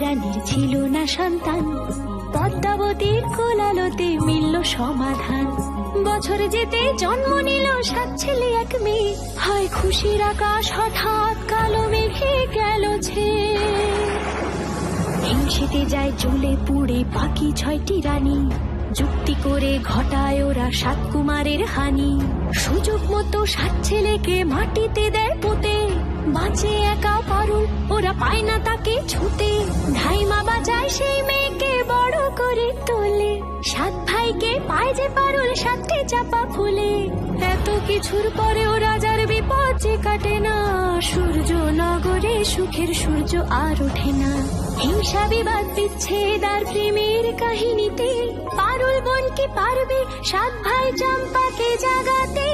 রানীর ছিল না সন্তান, পদ্মাবতীর কোলালোতে মিলল সমাধান। বছর যেতে জন্ম নিল 7 ছেলে 1 মেয়ে, হয় খুশির আকাশ হঠাৎ কালো মেঘে গেল ছেয়ে। হিংসেতে যায় জ্বলে পুড়ে বাকি 6টি রানী, যুক্তি করে ঘটায় ওরা 7 কুমারের হানি। সুযোগ মতো 7 ছেলেকে মাটিতে দেয় পুঁতে, বাঁচে একা পারুল, ওরা পায় না তাকে ছুতে। ধাইমা বাঁচায় সেই মেয়েকে বড় করে তোলে, 7 ভাইকে পায় যে পারুল 7টি চাপা ফুলে। এত কিছুর পরেও রাজার বিপদ যে কাটে না, সূর্য নগরে সুখের সূর্য আর ওঠে না। হিংসা বিবাদ বিচ্ছেদ আর প্রেমের কাহিনীতে পারুল বোন কি পারবে 7 ভাই চম্পাকে জাগাতে।